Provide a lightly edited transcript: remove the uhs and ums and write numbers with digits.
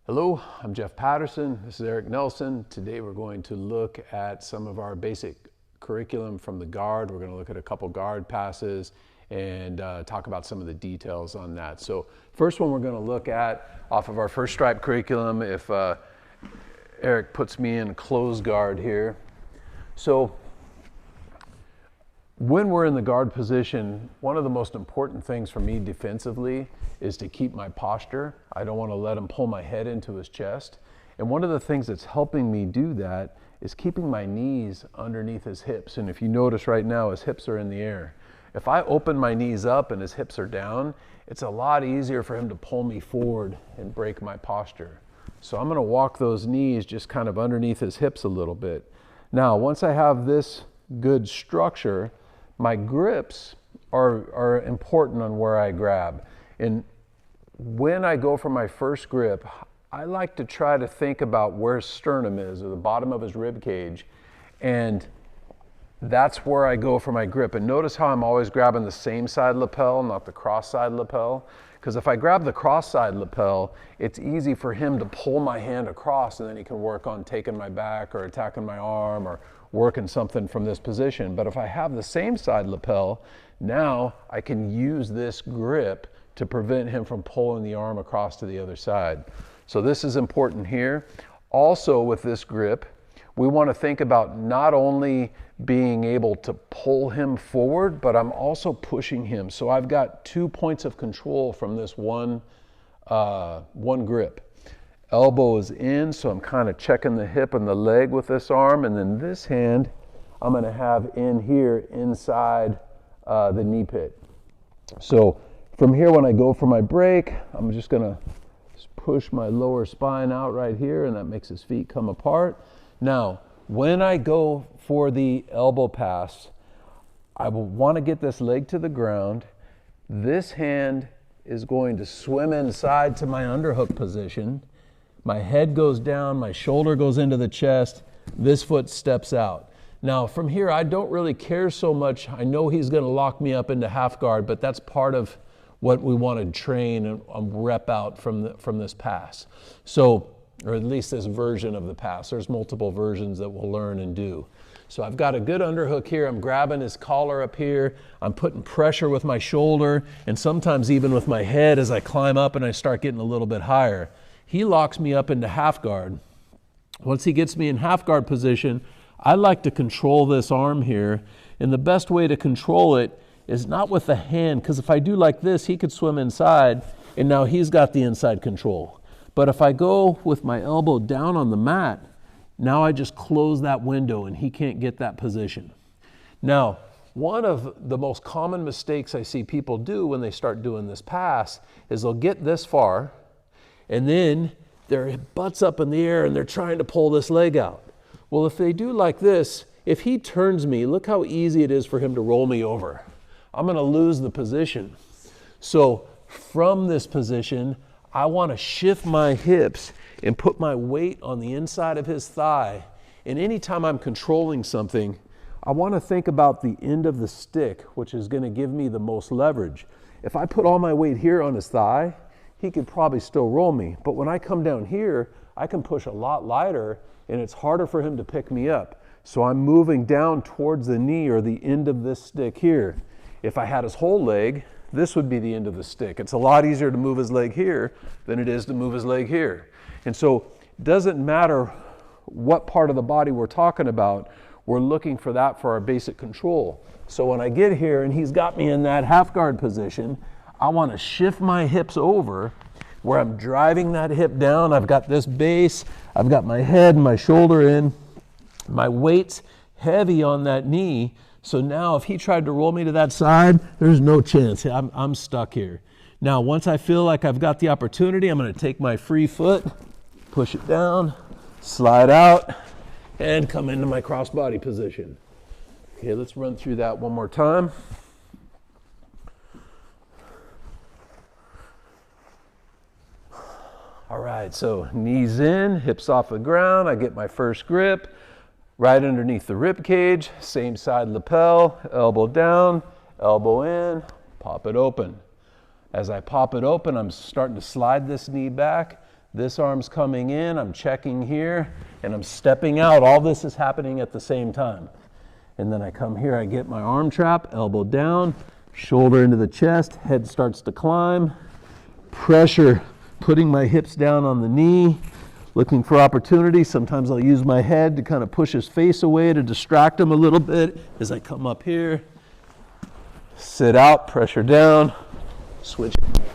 Hello, I'm Jeff Patterson. This is Eric Nelson. Today we're going to look at some of our basic curriculum from the guard. We're going to look at a couple guard passes and talk about some of the details on that. So first one we're going to look at off of our first stripe curriculum, if Eric puts me in closed guard here. So when we're in the guard position, one of the most important things for me defensively is to keep my posture. I don't want to let him pull my head into his chest. And one of the things that's helping me do that is keeping my knees underneath his hips. And if you notice right now, his hips are in the air. If I open my knees up and his hips are down, it's a lot easier for him to pull me forward and break my posture. So I'm going to walk those knees just kind of underneath his hips a little bit. Now, once I have this good structure, my grips are important on where I grab. And when I go for my first grip, I like to try to think about where his sternum is, or the bottom of his rib cage, and that's where I go for my grip. And notice how I'm always grabbing the same side lapel, not the cross side lapel. Because if I grab the cross side lapel, it's easy for him to pull my hand across, and then he can work on taking my back or attacking my arm or working something from this position. But if I have the same side lapel, now I can use this grip to prevent him from pulling the arm across to the other side. So this is important here. Also with this grip, we want to think about not only being able to pull him forward, but I'm also pushing him. So I've got 2 points of control from this one grip. Elbow is in, so I'm kind of checking the hip and the leg with this arm, and then this hand I'm going to have in here inside the knee pit. So from here, when I go for my break, I'm just going to push my lower spine out right here, and that makes his feet come apart. Now, when I go for the elbow pass, I will want to get this leg to the ground. This hand is going to swim inside to my underhook position. My head goes down, my shoulder goes into the chest, this foot steps out. Now from here, I don't really care so much. I know he's going to lock me up into half guard, but that's part of what we want to train and rep out from this pass. So, or at least this version of the pass. There's multiple versions that we'll learn and do. So I've got a good underhook here. I'm grabbing his collar up here. I'm putting pressure with my shoulder and sometimes even with my head as I climb up and I start getting a little bit higher. He locks me up into half guard. Once he gets me in half guard position, I like to control this arm here. And the best way to control it is not with the hand, because if I do like this, he could swim inside, and now he's got the inside control. But if I go with my elbow down on the mat, now I just close that window and he can't get that position. Now, one of the most common mistakes I see people do when they start doing this pass is they'll get this far, and then their butt's up in the air and they're trying to pull this leg out. Well, if they do like this, if he turns me, look how easy it is for him to roll me over. I'm going to lose the position. So from this position, I want to shift my hips and put my weight on the inside of his thigh. And anytime I'm controlling something, I want to think about the end of the stick, which is going to give me the most leverage. If I put all my weight here on his thigh, he could probably still roll me. But when I come down here, I can push a lot lighter and it's harder for him to pick me up. So I'm moving down towards the knee or the end of this stick here. If I had his whole leg, this would be the end of the stick. It's a lot easier to move his leg here than it is to move his leg here. And so it doesn't matter what part of the body we're talking about, we're looking for that for our basic control. So when I get here and he's got me in that half guard position, I want to shift my hips over where I'm driving that hip down. I've got this base, I've got my head and my shoulder in, my weight's heavy on that knee. So now if he tried to roll me to that side, there's no chance. I'm stuck here. Now, once I feel like I've got the opportunity, I'm going to take my free foot, push it down, slide out, and come into my crossbody position. Okay, let's run through that one more time. All right, so knees in, hips off the ground. I get my first grip. Right underneath the rib cage, same side lapel, elbow down, elbow in, pop it open. As I pop it open, I'm starting to slide this knee back. This arm's coming in, I'm checking here, and I'm stepping out. All this is happening at the same time. And then I come here, I get my arm trap, elbow down, shoulder into the chest, head starts to climb, pressure, putting my hips down on the knee, looking for opportunity. Sometimes I'll use my head to kind of push his face away to distract him a little bit as I come up here. Sit out, pressure down, switch my